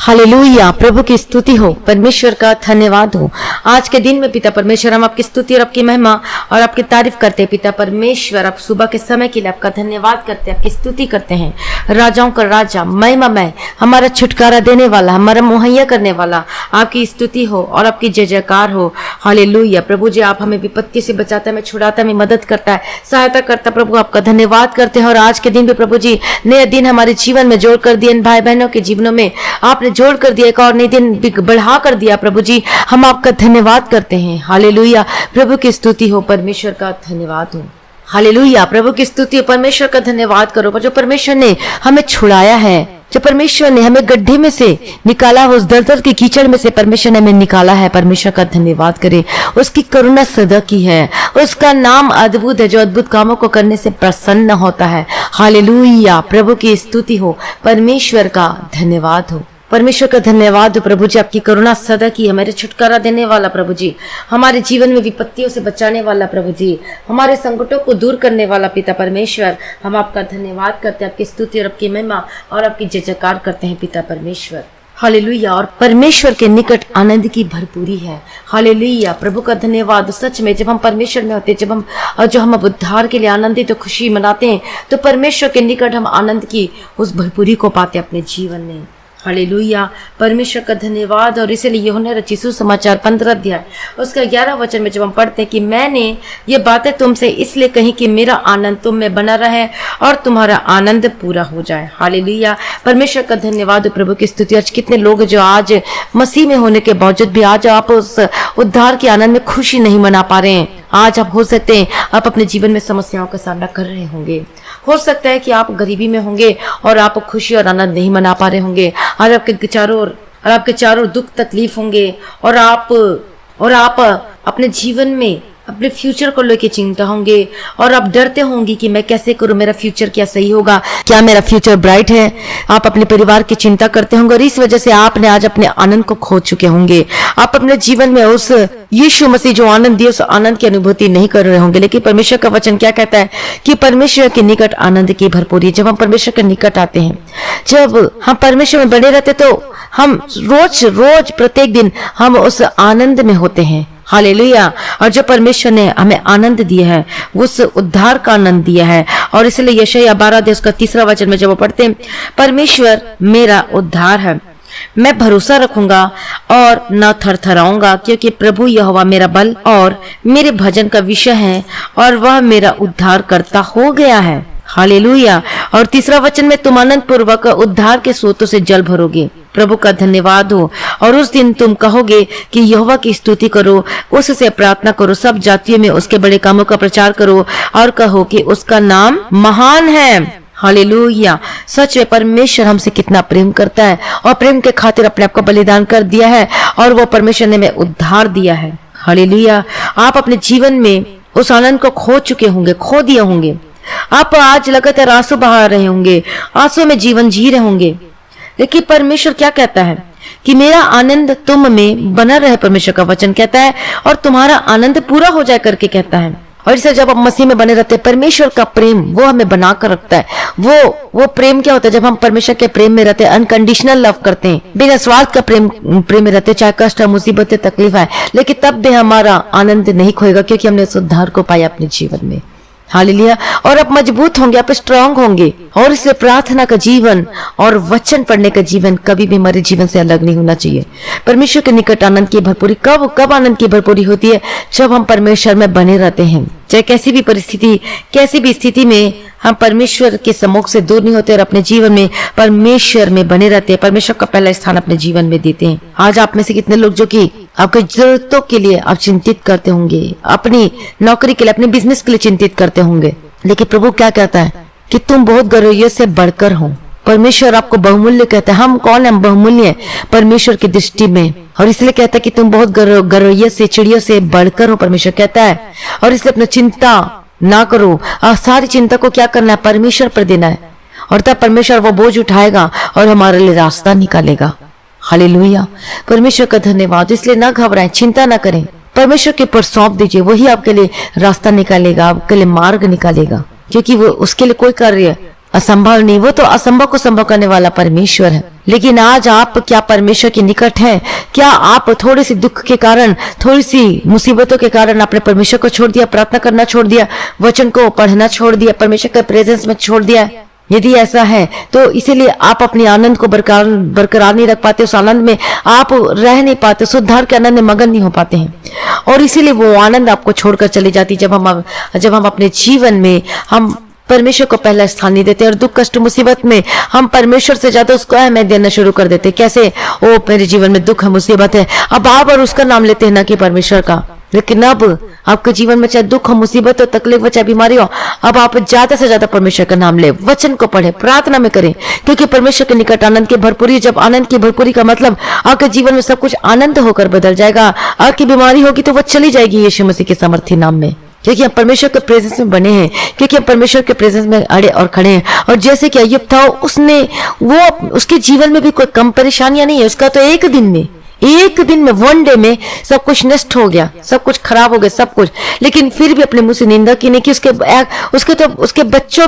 Hallelujah, प्रभु की स्तुति हो, परमेश्वर का धन्यवाद हो। आज के दिन में पिता परमेश्वर हम आपकी स्तुति और आपकी महिमा और आपकी तारीफ करते हैं। पिता परमेश्वर, आप सुबह के समय के लिए आपका धन्यवाद करते हैं, आपकी स्तुति करते हैं। राजाओं का राजा, महिमामय, हमारा छुटकारा देने वाला, हमारा मुहैया करने वाला, आपकी स्तुति हो और आपकी जय जयकार हो। हालेलुया प्रभु जी, आप हमें विपत्ति से बचाता है, हमें छुड़ाता है, हमें मदद करता है, सहायता करता है। प्रभु आपका धन्यवाद करते हैं। और आज के दिन भी प्रभु जी, नया दिन हमारे जीवन में जोड़ कर दिए, इन भाई बहनों के जीवनों में आपने जोड़ कर दिया, एक और नई दिन बढ़ा कर दिया। प्रभु जी, हम आपका धन्यवाद करते हैं। हालेलुया, प्रभु की स्तुति हो, परमेश्वर का धन्यवाद हो। हालेलुया, प्रभु की स्तुति हो, परमेश्वर का धन्यवाद करो। जो परमेश्वर ने हमें छुड़ाया है, जो परमेश्वर ने हमें गड्ढे में से निकाला, उस दलदल की कीचड़ में से परमेश्वर ने हमें निकाला है, परमेश्वर का धन्यवाद करें। उसकी करुणा सदा की है, उसका नाम अद्भुत है, जो अद्भुत कामों को करने से प्रसन्न होता है। हालेलुया, प्रभु की स्तुति हो, परमेश्वर का धन्यवाद हो। परमेश्वर का धन्यवाद हो प्रभु जी, आपकी करुणा सदा की, हमारे छुटकारा देने वाला प्रभु जी, हमारे जीवन में विपत्तियों से बचाने वाला प्रभु जी, हमारे संकटों को दूर करने वाला पिता परमेश्वर, हम आपका धन्यवाद करते हैं, आपकी स्तुति और आपकी महिमा और आपकी जय जयकार करते हैं पिता परमेश्वर। हालेलुया, और परमेश्वर के निकट आनंद की भरपूरी है। हालेलुया, प्रभु का धन्यवाद। सच में जब हम परमेश्वर में होते हैं, जब हम उद्धार के लिए आनंदित तो खुशी मनाते हैं, तो परमेश्वर के निकट हम आनंद की उस भरपूरी को पाते अपने जीवन में। हालेलुया, परमेश्वर का धन्यवाद। और इसलिए यूहन्ना रचित सुसमाचार 15 अध्याय उसका 11 वचन में जब हम पढ़ते हैं कि मैंने ये बातें तुमसे इसलिए कही कि मेरा आनंद तुम में बना रहे और तुम्हारा आनंद पूरा हो जाए। हालेलुया, परमेश्वर का धन्यवाद, प्रभु की स्तुति। आज कितने लोग जो आज मसीह में होने के बावजूद भी आज आप उस उद्धार के आनंद में खुशी नहीं मना पा रहे हैं। आज आप हो सकते हैं आप अपने जीवन में समस्याओं का सामना कर रहे होंगे, हो सकता है कि आप गरीबी में होंगे और आप खुशी और आनंद नहीं मना पा रहे होंगे। आज आपके चारों दुख तकलीफ होंगे और आप अपने जीवन में अपने फ्यूचर को लेकर चिंता होंगे और आप डरते होंगे कि मैं कैसे करूं, मेरा फ्यूचर क्या सही होगा, क्या मेरा फ्यूचर ब्राइट है। आप अपने परिवार की चिंता करते होंगे और इस वजह से आपने आज अपने आनंद को खो चुके होंगे। आप अपने जीवन में उस यीशु मसीह जो आनंद दिए, उस आनंद की अनुभूति नहीं कर रहे होंगे। लेकिन परमेश्वर का वचन क्या कहता है कि परमेश्वर के निकट आनंद की भरपूरी। जब हम परमेश्वर के निकट आते हैं, जब हम परमेश्वर में बने रहते, तो हम रोज प्रत्येक दिन हम उस आनंद में होते हैं। हालेलुया, और जो परमेश्वर ने हमें आनंद दिया है, उस उद्धार का आनंद दिया है। और इसलिए यशायाह 12 अध्याय उसका 3 वचन में जब वो पढ़ते हैं, परमेश्वर मेरा उद्धार है, मैं भरोसा रखूंगा और न थरथराऊंगा, क्योंकि प्रभु यहोवा मेरा बल और मेरे भजन का विषय है और वह मेरा उद्धार करता हो गया है। हालेलुया, और 3 वचन में तुम आनंद पूर्वक उद्धार के स्रोतों से जल भरोगे। प्रभु का धन्यवाद हो। और उस दिन तुम कहोगे कि यहोवा की स्तुति करो, उससे प्रार्थना करो, सब जातियों में उसके बड़े कामों का प्रचार करो और कहो कि उसका नाम महान है। हालेलुया, सच में परमेश्वर हमसे कितना प्रेम करता है और प्रेम के खातिर अपने आप को बलिदान कर दिया है और वो परमेश्वर ने हमें उद्धार दिया है। हालेलुया, आप अपने जीवन में उस आनंद को खो चुके होंगे, खो दिए होंगे। आप आज लगातार आंसू बहा रहे होंगे, आंसू में जीवन जी रहे होंगे। लेकिन परमेश्वर क्या कहता है कि मेरा आनंद तुम में बना रहे, परमेश्वर का वचन कहता है, और तुम्हारा आनंद पूरा हो जाए करके कहता है। और इसे जब आप मसीह में बने रहते हैं, परमेश्वर का प्रेम वो हमें बना कर रखता है। वो प्रेम क्या होता है? जब हम परमेश्वर के प्रेम में रहते हैं, अनकंडीशनल लव करते हैं, बिना स्वार्थ का प्रेम में रहते हैं, चाहे कष्ट, मुसीबतें, तकलीफ आए, लेकिन तब भी हमारा आनंद नहीं खोएगा, क्योंकि हमने उस उद्धार को पाया अपने जीवन में। हालेलुया, और आप मजबूत होंगे, आप स्ट्रांग होंगे। और इसलिए प्रार्थना का जीवन और वचन पढ़ने का जीवन कभी भी हमारे जीवन से अलग नहीं होना चाहिए। परमेश्वर के निकट आनंद की भरपूरी कब आनंद की भरपूरी होती है? जब हम परमेश्वर में बने रहते हैं। चाहे कैसी भी परिस्थिति, कैसी भी स्थिति में हम परमेश्वर के सम्मुख से दूर नहीं होते और अपने जीवन में परमेश्वर में बने रहते हैं, परमेश्वर का पहला स्थान अपने जीवन में देते हैं। आज आप में से कितने लोग जो कि आपकी जरूरतों के लिए आप चिंतित करते होंगे, अपनी नौकरी के लिए, अपने बिजनेस के लिए चिंतित करते होंगे, लेकिन प्रभु क्या कहता है कि तुम बहुत गौरव से बढ़कर हो। परमेश्वर आपको बहुमूल्य कहता है। हम कौन है? हम बहुमूल्य परमेश्वर की दृष्टि में। और इसलिए कहता है कि तुम बहुत गौरव से, चिड़ियों से बढ़कर हो, परमेश्वर कहता है। और इसलिए अपना चिंता ना करो, सारी चिंता को क्या करना है? परमेश्वर पर देना है, और तब परमेश्वर वो बोझ उठाएगा और हमारे लिए रास्ता निकालेगा। हालेलुया, परमेश्वर का धन्यवाद। इसलिए ना घबराएं, चिंता ना करें, परमेश्वर के ऊपर सौंप दीजिए, वही आपके लिए रास्ता निकालेगा, आपके लिए मार्ग निकालेगा, क्योंकि वो उसके लिए कोई कार्य असंभव नहीं, वो तो असंभव को संभव करने वाला परमेश्वर है। लेकिन आज आप क्या परमेश्वर के निकट हैं? क्या आप थोड़े से दुख के कारण, थोड़ी सी मुसीबतों के कारण आपने परमेश्वर को छोड़ दिया, प्रार्थना करना छोड़ दिया, वचन को पढ़ना छोड़ दिया, परमेश्वर के प्रेजेंस में छोड़ दिया? यदि ऐसा है तो इसीलिए आप अपने आनंद को बरकरार नहीं रख पाते, उस आनंद में आप रह नहीं पाते, उस उद्धार के आनंद में मगन नहीं हो पाते हैं, और इसीलिए वो आनंद आपको छोड़कर चली जाती। जब हम अपने जीवन में हम परमेश्वर को पहला स्थान नहीं देते और दुख कष्ट मुसीबत में हम परमेश्वर से ज्यादा उसको अहमियत देना शुरू कर देते। कैसे? ओ मेरे जीवन में दुख है, मुसीबत है, अब आप और उसका नाम लेते हैं, ना कि परमेश्वर का। लेकिन अब आपके जीवन में चाहे दुख हो, मुसीबत हो, तकलीफ हो, चाहे बीमारी हो, अब आप ज्यादा से ज्यादा परमेश्वर का नाम ले, वचन को पढ़े, प्रार्थना में करें, क्योंकि परमेश्वर के निकट आनंद की भरपूरी। जब आनंद की भरपूरी का मतलब आपके जीवन में सब कुछ आनंद होकर बदल जाएगा। आपकी बीमारी होगी तो वो चली जाएगी यीशु मसीह के सामर्थी नाम में, क्योंकि हम परमेश्वर के प्रेजेंस में बने हैं, क्योंकि हम परमेश्वर के प्रेजेंस में अड़े और खड़े हैं। और जैसे कि अय्यूब था, उसके जीवन में भी कोई कम परेशानियां नहीं है। उसका तो एक दिन में वन डे में सब कुछ नष्ट हो गया, सब कुछ खराब हो गया, सब कुछ। लेकिन फिर भी अपने मुंह से निंदा की नहीं कि उसके बच्चे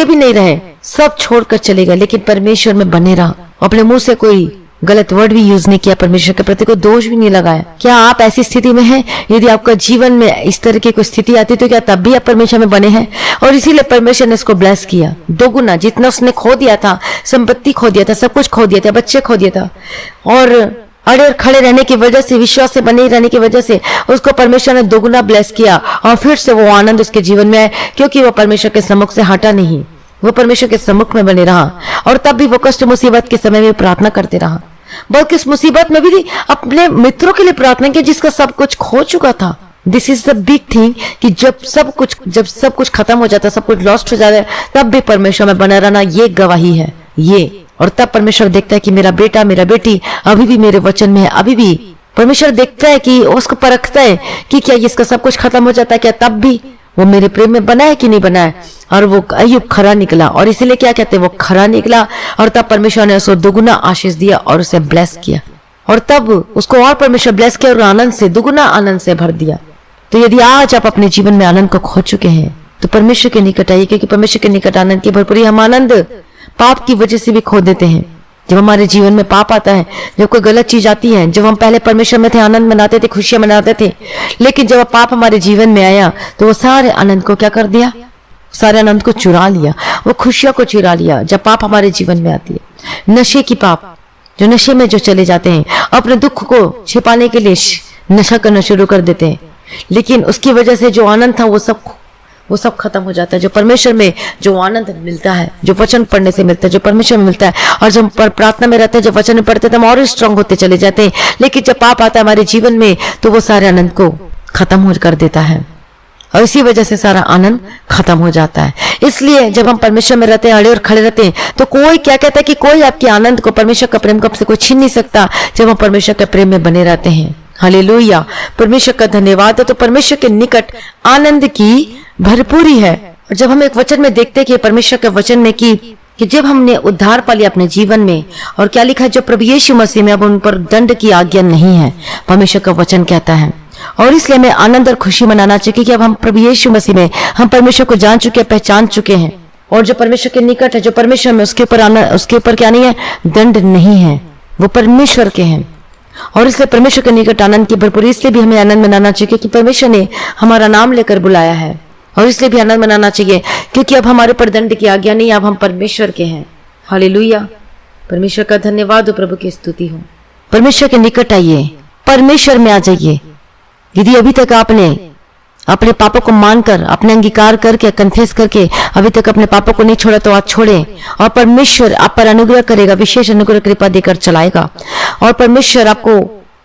भी नहीं रहे, सब छोड़कर चले गए, लेकिन परमेश्वर में बने रहा। अपने मुंह से कोई गलत वर्ड भी यूज नहीं किया, परमेश्वर के प्रति कोई दोष भी नहीं लगाया। क्या आप ऐसी स्थिति में हैं? यदि आपका जीवन में इस तरह की कोई स्थिति आती तो क्या तब भी आप परमेश्वर में बने हैं? और इसीलिए परमेश्वर ने इसको ब्लेस किया दोगुना। जितना उसने खो दिया था, संपत्ति खो दिया था, सब कुछ खो दिया था, बच्चे खो दिया था, और अड़े और खड़े रहने की वजह से, विश्वास से बने रहने की वजह से उसको परमेश्वर ने दोगुना ब्लेस किया। और फिर से वो आनंद उसके जीवन में आए, क्योंकि वो परमेश्वर के सम्मुख से हटा नहीं, वो परमेश्वर के सम्मुख में बने रहा। और तब भी वो कष्ट मुसीबत के समय में प्रार्थना करते रहा, बल्कि इस मुसीबत में भी अपने मित्रों के लिए प्रार्थना की जिसका सब कुछ खो चुका था। This is the big thing कि जब सब कुछ खत्म हो जाता है, सब कुछ लॉस्ट हो जाता है, तब भी परमेश्वर में बना रहना, ये गवाही है ये। और तब परमेश्वर देखता है कि मेरा बेटा, मेरा बेटी अभी भी मेरे वचन में है। अभी भी परमेश्वर देखता है कि उसको परखता है कि क्या इसका सब कुछ खत्म हो जाता है, क्या तब भी वो मेरे प्रेम में बना है कि नहीं बना है। और वो अय्यूब खरा निकला, और इसीलिए क्या कहते हैं, वो खरा निकला। और तब परमेश्वर ने उसको दुगुना आशीष दिया और उसे ब्लेस किया, और तब उसको और परमेश्वर ब्लेस किया और आनंद से, दुगुना आनंद से भर दिया। तो यदि आज आप अपने जीवन में आनंद को खो चुके हैं तो परमेश्वर के निकट आइए, क्योंकि परमेश्वर के निकट आनंद की भरपूरी। हम आनंद पाप की वजह से भी खो देते हैं। जब हमारे जीवन में पाप आता है, जब कोई गलत चीज आती है, जब हम पहले परमेश्वर में थे, आनंद मनाते थे, खुशियां मनाते थे, लेकिन जब पाप हमारे जीवन में आया तो वो सारे आनंद को क्या कर दिया, सारे आनंद को चुरा लिया, वो खुशियों को चुरा लिया। जब पाप हमारे जीवन में आती है, नशे की पाप, जो नशे में जो चले जाते हैं, अपने दुख को छिपाने के लिए नशा करना शुरू कर देते हैं, लेकिन उसकी वजह से जो आनंद था वो सब खत्म हो जाता है। जो परमेश्वर में जो आनंद मिलता है, जो वचन पढ़ने से मिलता है, जो परमेश्वर में मिलता है, और जब प्रार्थना में रहते हैं, जब वचन में पढ़ते हैं, तो हम और स्ट्रांग होते चले जाते हैं। लेकिन जब पाप आता है हमारे जीवन में तो वो सारे आनंद को खत्म हो कर देता है, और इसी वजह से सारा आनंद खत्म हो जाता है। इसलिए जब हम परमेश्वर में रहते हैं, अड़े और खड़े रहते हैं, तो कोई क्या कहता है कि कोई आपके आनंद को, परमेश्वर का प्रेम को आपसे कोई छीन नहीं सकता, जब हम परमेश्वर के प्रेम में बने रहते हैं। हालेलुया, परमेश्वर का धन्यवाद है। तो परमेश्वर के निकट आनंद की भरपूरी है। और जब हम एक वचन में देखते हैं कि परमेश्वर के वचन में कि जब हमने उद्धार पा लिया अपने जीवन में, और क्या लिखा है, जो प्रभु यीशु मसीह में अब उन पर दंड की आज्ञा नहीं है, परमेश्वर का वचन कहता है। और इसलिए हमें आनंद और खुशी मनाना चाहिए कि अब हम प्रभु यीशु मसीह में हम परमेश्वर को जान चुके हैं, पहचान चुके हैं, और जो परमेश्वर के निकट है, जो परमेश्वर में, उसके ऊपर क्या नहीं है, दंड नहीं है, वो परमेश्वर के हैं। और इसलिए परमेश्वर के निकट आनंद की भरपूरी, इसलिए भी हमें आनंद मनाना चाहिए कि परमेश्वर ने हमारा नाम लेकर बुलाया है। और इसलिए भी आनंद मनाना चाहिए क्योंकि अब हमारे ऊपर दंड की आज्ञा नहीं, अब हम परमेश्वर के हैं। हालेलुया, परमेश्वर का धन्यवाद हो, प्रभु की स्तुति हो। परमेश्वर के निकट आइए, परमेश्वर में आ जाइए। यदि अभी तक आपने अपने पापों को मानकर, अपने अंगीकार करके, कन्फेस करके अभी तक अपने पापों को नहीं छोड़ा, तो आज छोड़े, और परमेश्वर आप पर अनुग्रह करेगा, विशेष अनुग्रह कृपा देकर चलाएगा, और परमेश्वर आपको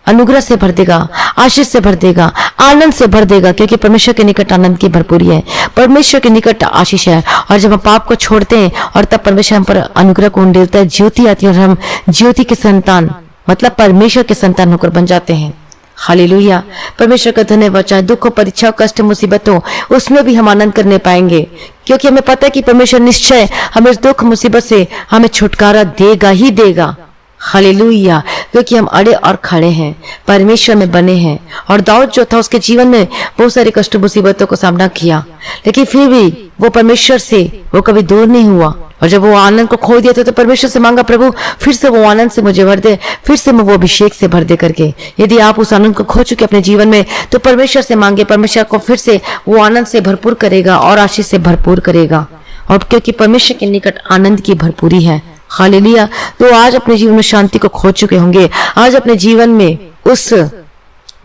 अनुग्रह से भर देगा, आशीष से भर देगा, आनंद से भर देगा, क्योंकि परमेश्वर के निकट आनंद की भरपूरी है, परमेश्वर के निकट आशीष है। और जब हम पाप को छोड़ते हैं और तब परमेश्वर हम पर अनुग्रह को उंडेलता है, ज्योति आती है, और हम ज्योति के संतान, मतलब परमेश्वर के संतान होकर बन जाते हैं। हालेलुया, परमेश्वर का धन्यवाद। चाहे दुख हो, परीक्षा हो, कष्ट, मुसीबत हो, उसमें भी हम आनंद करने पाएंगे, क्योंकि हमें पता है कि परमेश्वर निश्चय हमें दुख मुसीबत से हमें छुटकारा देगा ही देगा। हालेलुया, क्योंकि हम अड़े और खड़े हैं, परमेश्वर में बने हैं। और दाऊद जो था, उसके जीवन में बहुत सारी कष्ट मुसीबतों का सामना किया, लेकिन फिर भी वो परमेश्वर से वो कभी दूर नहीं हुआ। और जब वो आनंद को खो दिया था तो परमेश्वर से मांगा, प्रभु फिर से वो आनंद से मुझे भर दे, फिर से मैं वो अभिषेक से भर दे करके। यदि आप उस आनंद को खो चुके अपने जीवन में तो परमेश्वर से मांगे, परमेश्वर को फिर से वो आनंद से भरपूर करेगा और आशीष से भरपूर करेगा। और क्योंकि परमेश्वर के निकट आनंद की भरपूरी है। हालेलुया। तो आज अपने जीवन में शांति को खो चुके होंगे, आज अपने जीवन में उस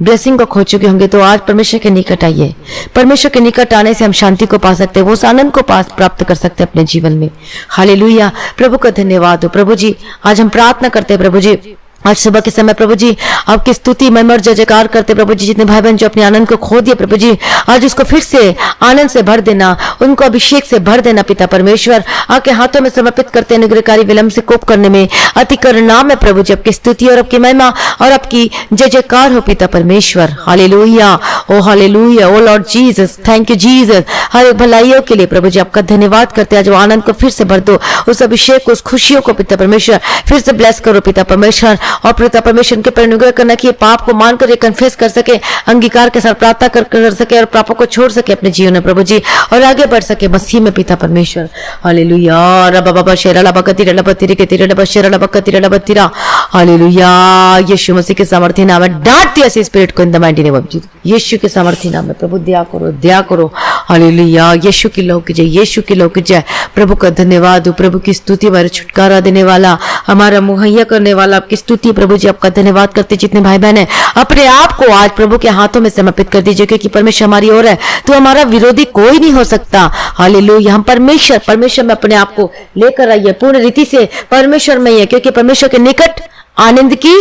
ब्लेसिंग को खो चुके होंगे, तो आज परमेश्वर के निकट आइए। परमेश्वर के निकट आने से हम शांति को पा सकते हैं, वो उस आनंद को प्राप्त कर सकते हैं अपने जीवन में। हालेलुया। प्रभु का धन्यवाद हो। प्रभु जी, आज हम प्रार्थना करते हैं प्रभु जी, आज सुबह के समय प्रभु जी आपकी स्तुति महिमा और जय जयकार करते प्रभु जी। जितने भाई बहन जो अपने आनंद को खो दिए प्रभु जी, आज उसको फिर से आनंद से भर देना, उनको अभिषेक से भर देना पिता परमेश्वर। आपके हाथों में समर्पित करते अनुग्रहकारी विलंब से कोप करने में अति करुणा में प्रभु जी आपकी स्तुति और आपकी महिमा और आपकी जय जयकार हो पिता परमेश्वर। Hallelujah, oh hallelujah, oh Lord Jesus, thank you Jesus. हर एक भलाइयों के लिए प्रभु जी आपका धन्यवाद करते हैं। आज वो आनंद को फिर से भर दो, उस अभिषेक को, उस खुशियों को पिता परमेश्वर फिर से ब्लेस करो पिता परमेश्वर। और पिता परमेश्वर के पर अनुग्रह करना कि पाप को मानकर ये कन्फेस कर सके, अंगीकार के साथ प्रार्थना कर सके और पापों को छोड़ सके अपने जीवन में प्रभु जी, और आगे बढ़ सके मसीह में पिता परमेश्वर। हालेलुया। रबा बाबा शेरा लबा कतिरा लबा तिरे के तिरे लबा शेरा लबा कतिरा लबा तिरा। हालेलुया। यीशु मसीह के सामर्थ्य नाम में डांट दिया इस स्पिरिट को in the mighty name of Jesus. यीशु के सामर्थ्य नाम में प्रभु दया करो, दया करो। हालेलुया। यीशु की लौ की जय, यीशु की लौ की जय। प्रभु का धन्यवाद हो, प्रभु की स्तुति, हमारे छुटकारा देने वाला, हमारा मुहैया करने वाला, आपकी स्तुति प्रभु जी, आपका धन्यवाद करते। जितने भाई बहन है अपने आप को आज प्रभु के हाथों में समर्पित कर दीजिए, क्योंकि परमेश्वर हमारी ओर है तो हमारा विरोधी कोई नहीं हो सकता। हालेलुया। हम परमेश्वर में अपने आप को लेकर आइए, पूर्ण रीति से परमेश्वर में ही है, क्योंकि परमेश्वर के निकट आनंद की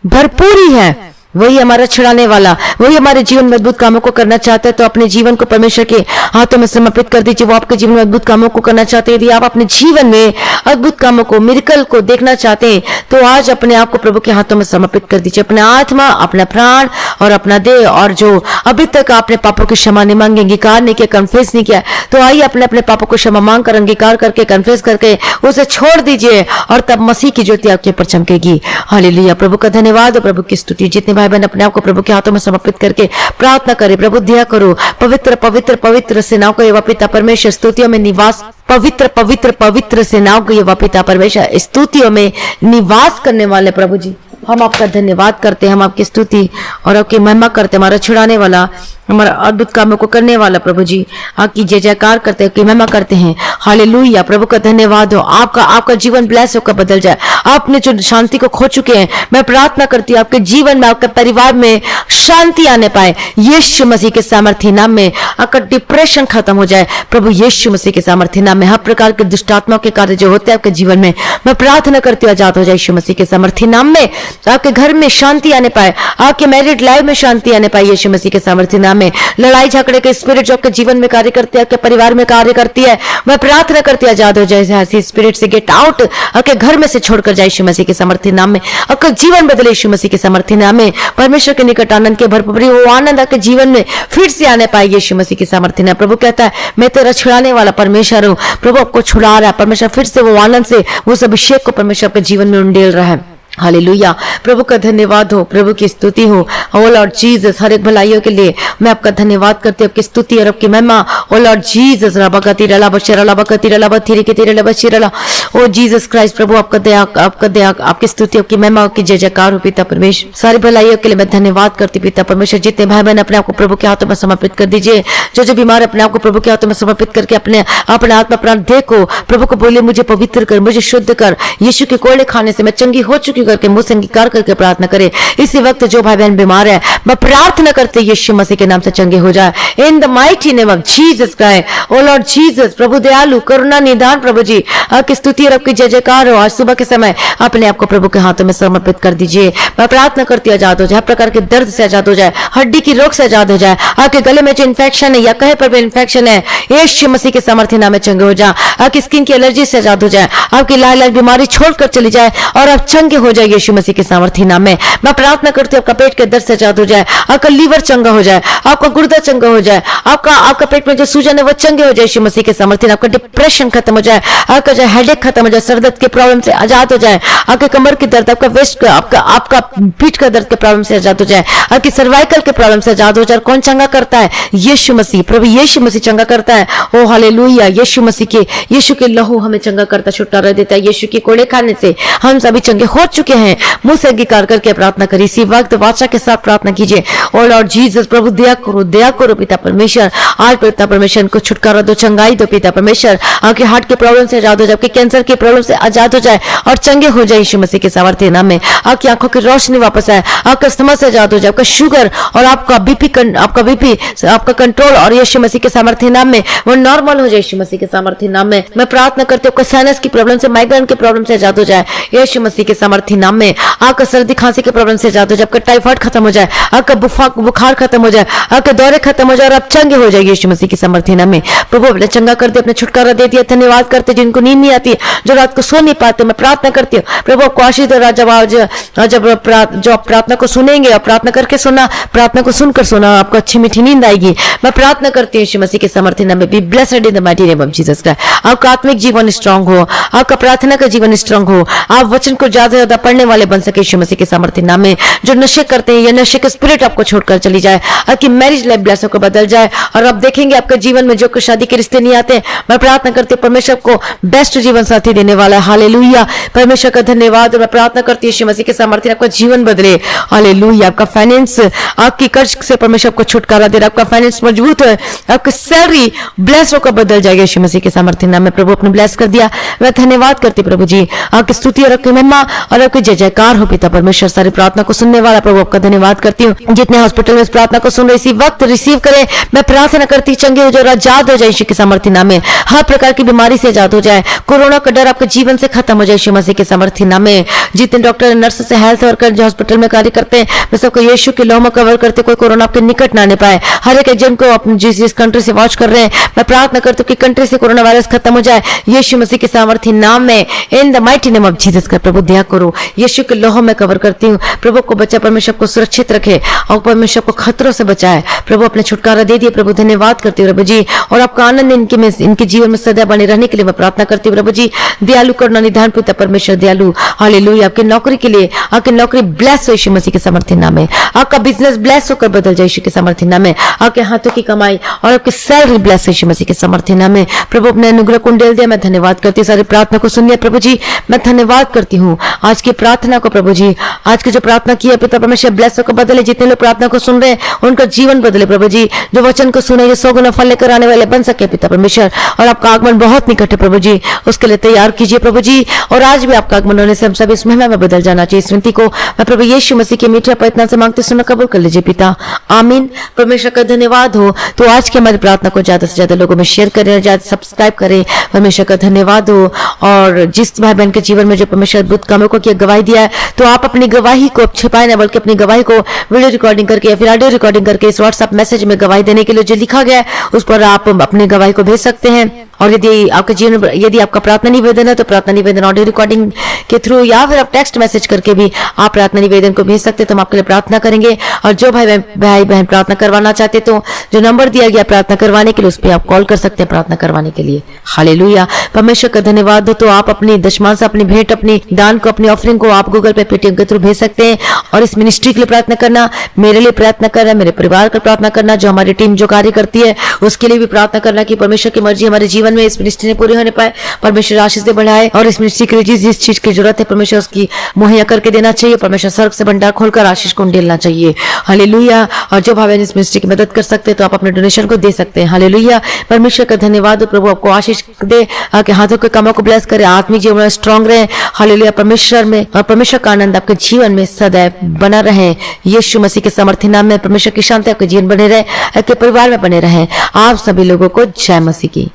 भरपूरी है। वही हमारा छुड़ाने वाला, वही हमारे जीवन में अद्भुत कामों को करना चाहता है। तो अपने जीवन को परमेश्वर के हाथों में समर्पित कर दीजिए। वो आपके जीवन में अद्भुत कामों को करना चाहते हैं। यदि आप अपने जीवन में अद्भुत कामों को, मिरेकल को देखना चाहते हैं तो आज अपने आप को प्रभु के हाथों में समर्पित कर दीजिए। अपना आत्मा, अपना प्राण और अपना देह, और जो अभी तक आपने पापों की क्षमा नहीं मांगी, अंगीकार नहीं किया, कन्फेस नहीं किया, तो आइए अपने अपने पापों को क्षमा मांग कर, अंगीकार करके, कन्फेस करके उसे छोड़ दीजिए, और तब मसीह की ज्योति आपके ऊपर चमकेगी। हालेलुया। प्रभु का धन्यवाद हो, प्रभु की स्तुति। जितने भाई बहन अपने आप को प्रभु के हाथों में समर्पित करके प्रार्थना करें, प्रभु दया करो। पवित्र पवित्र पवित्र सेनाओं को ये पिता परमेश्वर स्तुतियों में निवास, पवित्र पवित्र पवित्र सेनाओं को ये पिता परमेश्वर स्तुतियों में निवास करने वाले प्रभु जी, हम आपका धन्यवाद करते हैं, हम आपकी स्तुति और आपकी महिमा करते हैं। हमारा छुड़ाने वाला, हमारा अद्भुत कामों को करने वाला प्रभु जी, आपकी जय जयकार करते हैं, आपकी महिमा करते हैं। हालेलुया। प्रभु का धन्यवाद हो। आपका जीवन ब्लेस होकर बदल जाए। आपने जो शांति को खो चुके हैं, मैं प्रार्थना करती हूँ आपके जीवन में, आपके परिवार में शांति आने पाए यीशु मसीह के सामर्थ्य नाम में। आपका डिप्रेशन खत्म हो जाए प्रभु यीशु मसीह के सामर्थ्य नाम में। हर प्रकार के दुष्टात्मा के कार्य जो होते हैं आपके जीवन में, मैं प्रार्थना करती हूँ आजाद हो जाए यीशु मसीह के सामर्थ्य नाम में। आपके घर में शांति आने पाए, आपके मैरिड लाइफ में शांति आने पाए यीशु मसीह के सामर्थ्य नाम में। लड़ाई झगड़े के स्पिरिट जो आपके जीवन में कार्य करती है, आपके परिवार में कार्य करती है, मैं प्रार्थना करती हूँ आजाद हो जाए ऐसी स्पिरिट से। गेट आउट, आपके घर में से छोड़कर जाए यीशु मसीह के सामर्थ्य नाम में। आपका जीवन बदले यीशु मसीह के सामर्थ्य नाम में। परमेश्वर के निकट आनंद के भरपूरी, वो आनंद आपके जीवन में फिर से आने पाए यीशु मसीह के सामर्थ्य नाम। प्रभु कहता है मैं तेरा छुड़ाने वाला परमेश्वर हूँ। प्रभु आपको छुड़ा रहा है, परमेश्वर फिर से वो आनंद से, वो अभिषेक को परमेश्वर आपके जीवन में उंडेल रहा है। हालेलुया। प्रभु का धन्यवाद हो, प्रभु की स्तुति हो। ओ लॉर्ड जीसस, हर एक भलाइयों के लिए मैं आपका धन्यवाद करती हूँ, आपकी स्तुति और आपकी महिमा। ओ लॉर्ड जीसस, रबकती रला बशरा लबकती रला बथिरी के तेरे लबशिरला। ओ जीसस क्राइस्ट, प्रभु आपका दया, आपकी स्तुति, आपकी महिमा, आपकी जय जयकार हो पिता परमेश्वर। सारी भलाइयों के लिए मैं धन्यवाद करती पिता परमेश्वर। जितने भाई बहन अपने आप को प्रभु के हाथों में समर्पित कर दीजिए, जो बीमार अपने आप को प्रभु के हाथों में समर्पित करके अपने आत्मा प्राण देखो, प्रभु को बोले मुझे पवित्र कर, मुझे शुद्ध कर। यीशु के कोड़े खाने से मैं चंगी हो चुकी करके मुझसे अंगीकार करके प्रार्थना करे। इसी वक्त जो भाई बहन बीमार है, मैं प्रार्थना करते यीशु मसीह के नाम से चंगे हो जाए in the mighty name of Jesus Christ. Oh Lord Jesus, प्रभु दयालु, करुणा निदान प्रभु जी, आपकी स्तुति और आपकी जय जयकार हो। आज सुबह के समय अपने आप को प्रभु के हाथों में समर्पित कर दीजिए। मैं प्रार्थना करती आजाद हो जाए, हर प्रकार के दर्द से आजाद हो जाए, हड्डी की रोग से आजाद हो जाए। आपके गले में जो इन्फेक्शन है या कहे पर भी इन्फेक्शन है, यीशु मसीह के सामर्थ्य नाम में चंगे हो जाए। आपकी स्किन की एलर्जी से आजाद हो जाए, आपकी लाल लाल बीमारी छोड़कर चली जाए और आप चंगे हो जाए यीशु मसीह के सामर्थ्य नाम में। मैं प्रार्थना करती हूँ आपका पेट के दर्द से आजाद हो जाए, आपका लीवर चंगा हो जाए, आपका गुर्दा चंगा हो जाए, आपका पेट में जो सूजन है वो चंगे हो जाए यीशु मसीह के सामर्थ्य नाम। आपका डिप्रेशन खत्म हो जाए, आपका जो हेडेक खत्म हो जाए, सर दर्द के प्रॉब्लम से आजाद हो जाए, आपके कमर की दर्द, आपका वेस्ट, आपका पीठ का दर्द के प्रॉब्लम से आजाद हो जाए, आपकी सर्वाइकल के प्रॉब्लम से आजाद हो जाए। कौन चंगा करता है? यीशु मसीह, प्रभु यीशु मसीह चंगा करता है। ओ हालेलुया, यीशु मसीह के, यीशु के लहू हमें चंगा करता, छुटकारा देता है। यीशु के कोड़े खाने से हम सभी चंगे हो चुके हैं। मुंह से अंगीकार करके प्रार्थना करिए, इसी वक्त वाचा के साथ प्रार्थना कीजिए। ओ लॉर्ड जीसस, प्रभु दया करो पिता परमेश्वर, आज पिता परमेश्वर को छुटकारा दो, चंगाई दो पिता परमेश्वर, आपके हार्ट के प्रॉब्लम से आजाद हो जाए, आपके कैंसर के प्रॉब्लम से आजाद हो जाए और चंगे हो जाए यीशु मसीह के सामर्थ्य नाम में। आपकी आंखों की रोशनी वापस आए, आपका स्तमा से आजाद हो जाए, आपका शुगर और आपका बीपी आपका कंट्रोल और यीशु मसीह के सामर्थ्य नाम में वो नॉर्मल हो जाए यीशु मसीह के सामर्थ्य नाम में। मैं प्रार्थना करती हूँ आपका साइनस की प्रॉब्लम से, माइग्रेन के प्रॉब्लम से आजाद हो जाए यीशु मसीह के सामर्थ्य नाम में। आपका सर्दी खांसी के प्रॉब्लम से आजाद हो जाए, आपका टाइफाइड खत्म हो जाए, आपका बुखार खत्म हो जाए, आपके दौरे खत्म हो जाए और आप चंगे हो जाए यीशु मसीह के सामर्थ्य नाम में। प्रभु अपने चंगा कर दे, अपने छुटकारा दे दिया। धन्यवाद करते जिनको नींद नहीं आती, जो रात को सो नहीं पाते, मैं प्रार्थना करती हूँ प्रभु आपको आशीष दे। जब आप प्रार्थना को सुनेंगे और प्रार्थना करके सुना, प्रार्थना को सुनकर सुना, आपको अच्छी मीठी नींद आएगी। मैं प्रार्थना करती हूँ यीशु मसीह के सामर्थ्य नाम में, be blessed in the mighty name of Jesus Christ. आपका आत्मिक जीवन स्ट्रांग हो, आपका प्रार्थना का जीवन स्ट्रांग हो, आप वचन को ज्यादा से ज्यादा पढ़ने वाले बन सके यीशु मसीह के सामर्थ्य नाम में। जो नशे करते हैं, ये नशे के स्पिरिट आपको छोड़कर चली जाए, आपकी मैरिज लाइफ ब्लेस होकर बदल जाए और आप देखेंगे आपके जीवन में जो कुछ शादी के रिश्ते नहीं आते, मैं प्रार्थना करती हूँ परमेश्वर को बेस्ट जीवन साथी देने वाला है। हालेलुया, परमेश्वर का धन्यवाद। और मैं प्रार्थना करती हूँ यीशु मसीह के सामर्थ्य आपका जीवन बदले। हालेलुया, आपका फाइनेंस, आपकी कर्ज से परमेश्वर आपको छुटकारा दे रहा, आपका फाइनेंस मजबूत है, आपकी सैलरी ब्लेस होकर बदल जाएगी यीशु मसीह के सामर्थ्य नाम में। प्रभु अपने ब्लेस कर दिया, मैं धन्यवाद करती प्रभु जी। आपकी स्तुति और आपकी महिमा और आपकी जय जयकार हो पिता परमेश्वर। सारी प्रार्थना को सुनने वाला प्रभु आपका धन्यवाद करती हूँ। जितने हॉस्पिटल में इस प्रार्थना को सुन रहे इसी वक्त रिसीव करें। मैं प्रार्थना करती चंगे हो जाए, आजाद हो जाए यीशु के सामर्थ्य नाम में, हर प्रकार की बीमारी से आजाद हो जाए, कोरोना का डर आपके जीवन से खत्म हो जाए यीशु मसीह के सामर्थ्य नाम में। जितने डॉक्टर, नर्स से हेल्थ वर्कर जो हॉस्पिटल में कार्य करते हैं, वे सबको यीशु के लहू में कवर करते, कोई कोरोना आपके निकट ना आने पाए। हर एक एजेंट को आप जिस कंट्री से वॉच कर रहे हैं, मैं प्रार्थना करती हूँ कि कंट्री से कोरोना वायरस खत्म हो जाए यीशु मसीह के सामर्थ्य नाम में, इन the mighty name of Jesus का। प्रभु दया करो, यीशु के लहू में कवर करती हूँ। प्रभु को बचा, परमेश्वर को सुरक्षित रखे और परमेश्वर को खतरों से बचाए। प्रभु अपने छुटकारा दे दिए। प्रभु धन्यवाद करती हूँ प्रभु जी, और आपका आनंद इनके जीवन में सदा बने रहने के लिए मैं प्रार्थना करती हूँ प्रभु जी। दयालु करुणा निधान पिता परमेश्वर दयालु, हालेलुया। आपकी नौकरी के लिए, आपकी नौकरी ब्लेस हो यीशु मसीह के सामर्थ्य नाम में। आपका बिजनेस ब्लेस होकर बदल जाए यीशु के सामर्थ्य नाम में। आपके हाथों की कमाई और आपकी सैलरी ब्लेस हो यीशु मसीह के सामर्थ्य नाम में। प्रभु अपने अनुग्रह कुंडल दिया, मैं धन्यवाद करती हूँ। सारी प्रार्थना को सुनिए प्रभु जी, मैं धन्यवाद करती हूँ आज की प्रार्थना को प्रभु जी। आज की जो प्रार्थना की है पिता परमेश्वर ब्लेस होकर बदले। जितने लोग प्रार्थना को सुन रहे हैं उनका जीवन बदले प्रभु जी। जो वचन को सुने, ये 100 गुना फल लेकर आने वाले बन सके पिता परमेश्वर। और आपका आगमन बहुत निकट है प्रभु जी, उसके लिए तैयार कीजिए प्रभु जी। और आज भी आपका आगमन होने से हम सब इस महिमा में बदल जाना चाहिए। इस विनती को मैं प्रभु यीशु मसीह के मीठे प्रयत्न से मांगते सुना कबूल कर लीजिए पिता, आमीन। परमेश्वर का धन्यवाद हो। तो आज की हमारी प्रार्थना को ज्यादा से ज्यादा लोगों में शेयर करें, ज्यादा सब्सक्राइब करें। परमेश्वर का धन्यवाद हो। और जिस भाई बहन के जीवन में जो परमेश्वर अद्भुत कामों को किया गवाही दिया है, तो आप अपनी गवाही को छिपाए ना, बल्कि अपनी गवाही को वीडियो रिकॉर्डिंग करके या फिर ऑडियो रिकॉर्डिंग करके इस व्हाट्सएप मैसेज में गवाही देने के लिए जो लिखा गया है उस पर आप अपनी गवाही को भेज सकते हैं। और यदि आपके जीवन, यदि आपका प्रार्थना निवेदन है तो प्रार्थना निवेदन ऑडियो रिकॉर्डिंग के थ्रू या फिर आप टेक्स्ट मैसेज करके भी आप प्रार्थना निवेदन को भेज सकते हैं, तो हम आपके लिए प्रार्थना करेंगे। और जो भाई बहन प्रार्थना करवाना चाहते तो जो नंबर दिया गया प्रार्थना करवाने के लिए, उस पर आप कॉल कर सकते हैं प्रार्थना करवाने के लिए। हालेलुया, परमेश्वर का धन्यवाद हो। तो आप अपनी दशमांश, अपनी भेंट, अपनी दान को, अपनी ऑफरिंग को आप गूगल पे, पेटीएम के थ्रू भेज सकते हैं। और इस मिनिस्ट्री के लिए प्रार्थना करना, मेरे लिए प्रार्थना करना, मेरे परिवार का प्रार्थना करना, जो हमारी टीम जो कार्य करती है उसके लिए भी प्रार्थना करना कि परमेश्वर की मर्जी हमारे जीवन में इस मिनिस्ट्री ने पूरी होने पाए। परमेश्वर आशीष से बढ़ाए और इस मिनिस्ट्री के लिए जिस चीज की जरूरत है परमेश्वर उसकी मुहैया करके देना चाहिए। परमेश्वर स्वर्ग से भंडार खोलकर आशीष को ढेलना चाहिए। हालेलुया। और जो भाई इस मिनिस्ट्री की मदद कर सकते हैं तो आप अपने डोनेशन को दे सकते हैं। हालेलुया, परमेश्वर का धन्यवाद। प्रभु आपको आशीष दे, आपके हाथों के कामों को ब्लेस करे, आत्मिक जीवन में स्ट्रांग रहे। हालेलुया, परमेश्वर में और परमेश्वर का आनंद आपके जीवन में सदैव बना रहे। यीशु मसीह के सामर्थ्य नाम में परमेश्वर की शांति आपके जीवन बने रहे, आपके परिवार में बने रहे। आप सभी लोगों को जय मसीह की।